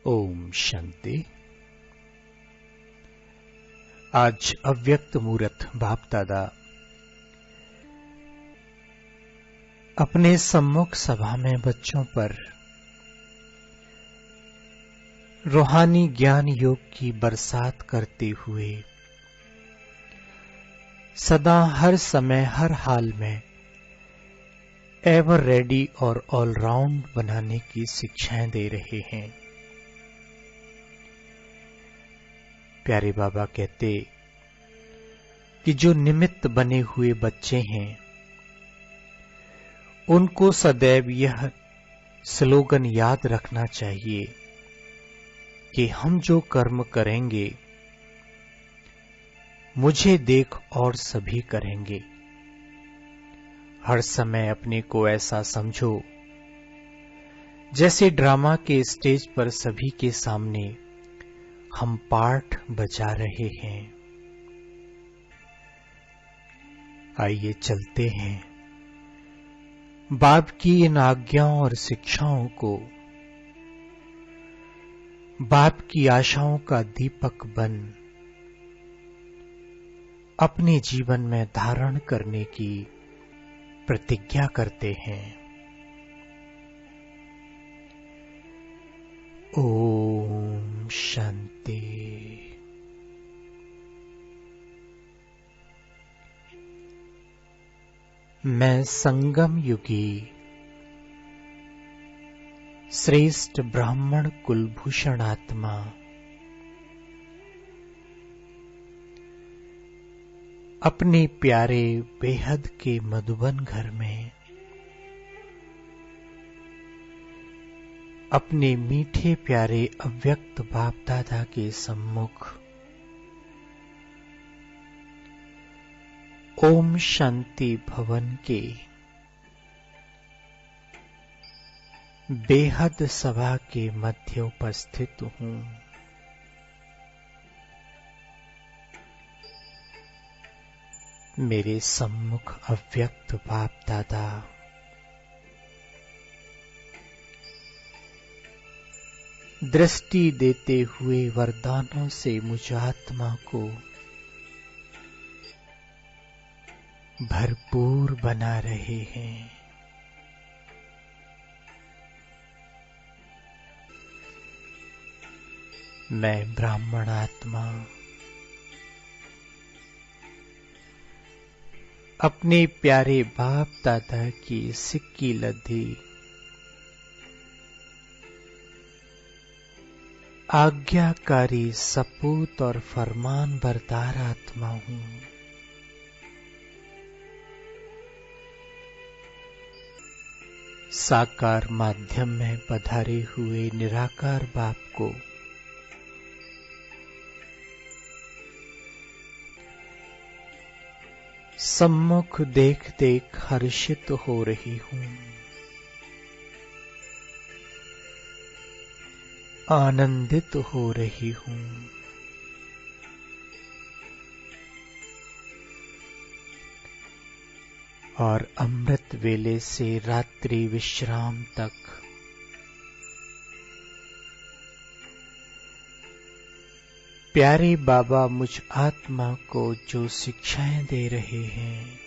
ओम शांति। आज अव्यक्त मूर्त बाप दादा अपने सम्मुख सभा में बच्चों पर रूहानी ज्ञान योग की बरसात करते हुए सदा हर समय हर हाल में एवर रेडी और ऑलराउंड बनाने की शिक्षाएं दे रहे हैं। प्यारे बाबा कहते कि जो निमित्त बने हुए बच्चे हैं उनको सदैव यह स्लोगन याद रखना चाहिए कि हम जो कर्म करेंगे मुझे देख और सभी करेंगे। हर समय अपने को ऐसा समझो जैसे ड्रामा के स्टेज पर सभी के सामने हम पार्ट बजा रहे हैं। आइए चलते हैं बाप की इन आज्ञाओं और शिक्षाओं को बाप की आशाओं का दीपक बन अपने जीवन में धारण करने की प्रतिज्ञा करते हैं। ओम शांति। मैं संगम युगी श्रेष्ठ ब्राह्मण कुलभूषण आत्मा अपने प्यारे बेहद के मधुबन घर में अपने मीठे प्यारे अव्यक्त बाप दादा के सम्मुख ओम शांति भवन के बेहद सभा के मध्य उपस्थित हूं। मेरे सम्मुख अव्यक्त बाप दादा दृष्टि देते हुए वरदानों से मुझ आत्मा को भरपूर बना रहे हैं। मैं ब्राह्मण आत्मा अपने प्यारे बाप दादा की सिक्की लधी आज्ञाकारी सपूत और फरमान बरदार आत्मा हूं। साकार माध्यम में पधारे हुए निराकार बाप को सम्मुख देख देख हर्षित हो रही हूं। आनंदित हो रही हूं। और अमृत वेले से रात्रि विश्राम तक प्यारे बाबा मुझ आत्मा को जो शिक्षाएं दे रहे हैं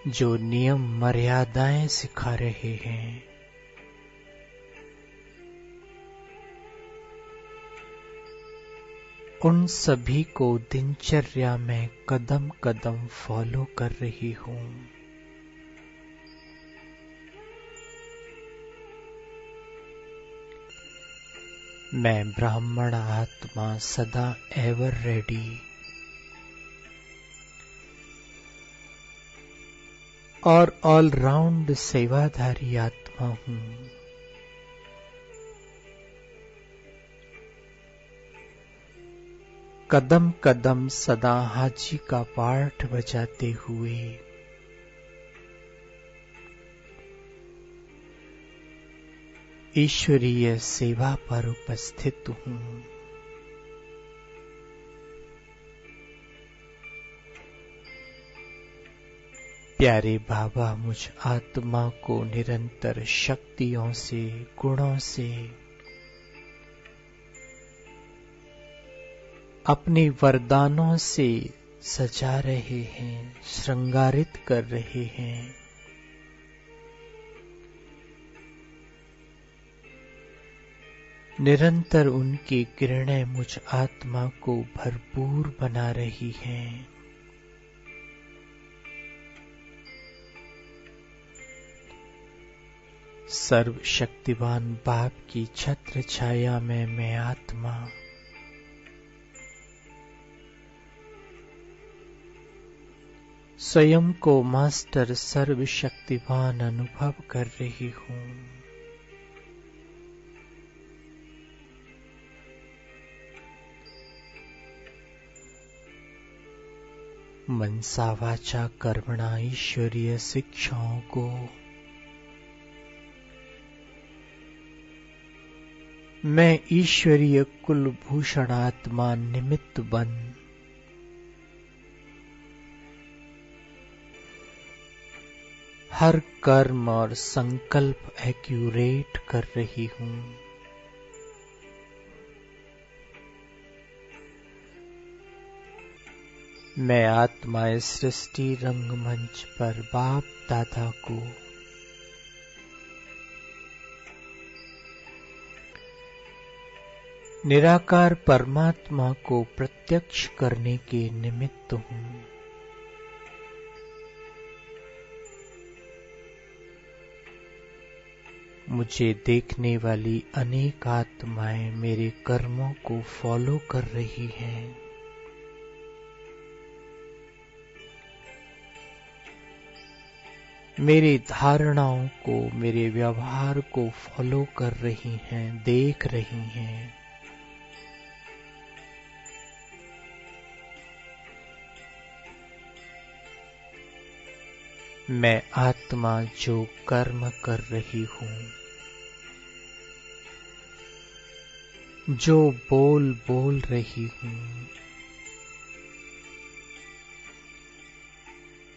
जो नियम मर्यादाएं सिखा रहे हैं उन सभी को दिनचर्या में कदम कदम फॉलो कर रही हूं। मैं ब्राह्मण आत्मा सदा एवर रेडी और ऑलराउंड सेवाधारी आत्मा हूं। कदम कदम सदा हाजी का पाठ बजाते हुए ईश्वरीय सेवा पर उपस्थित हूं। प्यारे बाबा, मुझ आत्मा को निरंतर शक्तियों से, गुणों से, अपने वरदानों से सजा रहे हैं, श्रृंगारित कर रहे हैं। निरंतर उनकी किरणें मुझ आत्मा को भरपूर बना रही हैं। सर्वशक्तिवान बाप की छत्र छाया में मैं आत्मा स्वयं को मास्टर सर्वशक्तिवान अनुभव कर रही हूँ। मनसा वाचा कर्मणा ईश्वरीय शिक्षाओं को मैं ईश्वरीय कुलभूषण आत्मा निमित्त बन हर कर्म और संकल्प एक्यूरेट कर रही हूँ। मैं आत्मा इस सृष्टि रंगमंच पर बाप दादा को निराकार परमात्मा को प्रत्यक्ष करने के निमित्त हूँ। मुझे देखने वाली अनेक आत्माएं मेरे कर्मों को फॉलो कर रही हैं। मेरी धारणाओं को, मेरे व्यवहार को फॉलो कर रही हैं, देख रही हैं। मैं आत्मा जो कर्म कर रही हूँ, जो बोल बोल रही हूँ,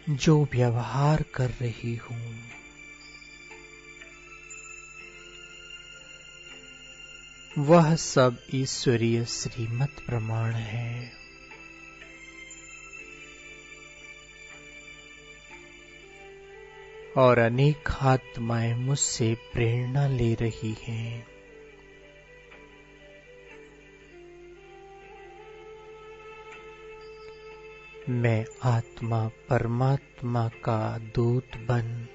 जो व्यवहार कर रही हूँ, वह सब ईश्वरीय श्रीमत प्रमाण है। और अनेक आत्माएं मुझसे प्रेरणा ले रही हैं। मैं आत्मा परमात्मा का दूत बन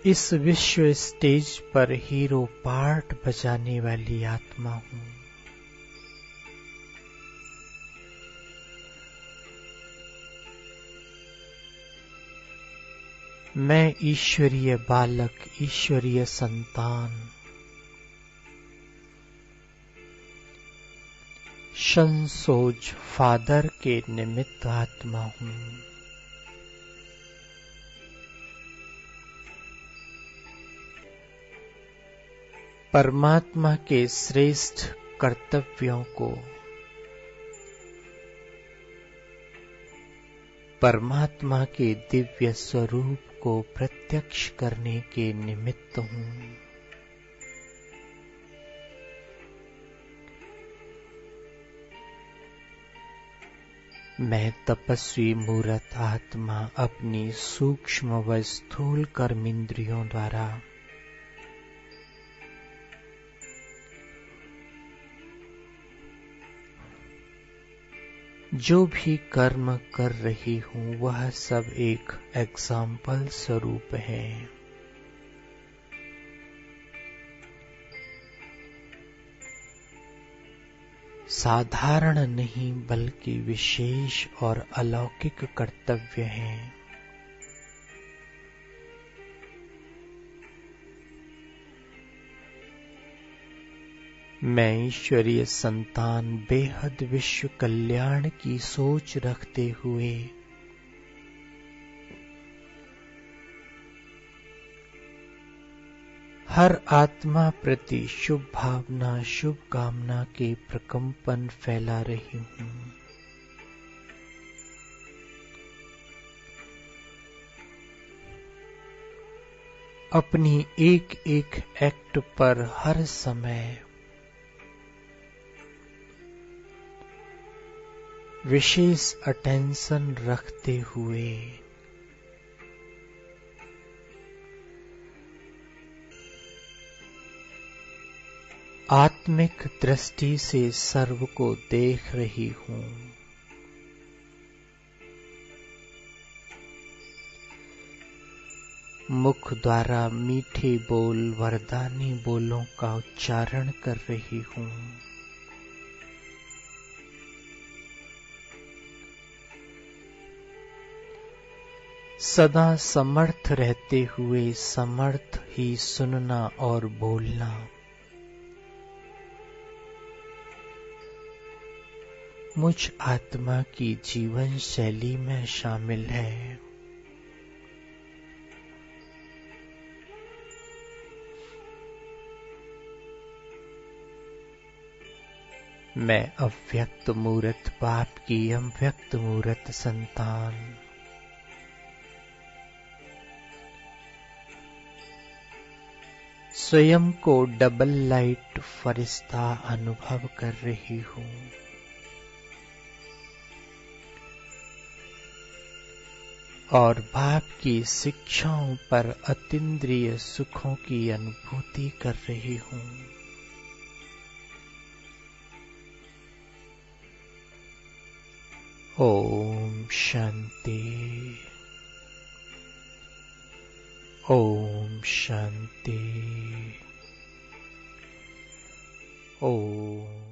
इस विश्व स्टेज पर हीरो पार्ट बजाने वाली आत्मा हूँ। मैं ईश्वरीय बालक, ईश्वरीय संतान, संसोज फादर के निमित्त आत्मा हूँ। परमात्मा के श्रेष्ठ कर्तव्यों को, परमात्मा के दिव्य स्वरूप को प्रत्यक्ष करने के निमित्त हूँ। मैं तपस्वी मूर्त आत्मा अपनी सूक्ष्म व स्थूल कर्मेंद्रियों द्वारा जो भी कर्म कर रही हूँ वह सब एक एग्जाम्पल स्वरूप है। साधारण नहीं बल्कि विशेष और अलौकिक कर्तव्य हैं। मैं ईश्वरीय संतान बेहद विश्व कल्याण की सोच रखते हुए हर आत्मा प्रति शुभ भावना, शुभ कामना के प्रकंपन फैला रही हूँ। अपनी एक एक एक्ट पर हर समय विशेष अटेंशन रखते हुए आत्मिक दृष्टि से सर्व को देख रही हूं। मुख द्वारा मीठे बोल वरदानी बोलों का उच्चारण कर रही हूं। सदा समर्थ रहते हुए समर्थ ही सुनना और बोलना मुझ आत्मा की जीवन शैली में शामिल है। मैं अव्यक्त मूर्त बाप की अव्यक्त मूर्त संतान स्वयं को डबल लाइट फरिश्ता अनुभव कर रही हूं। और बाप की शिक्षाओं पर अतीन्द्रिय सुखों की अनुभूति कर रही हूं। ओम शांति। ओम शांति। ओम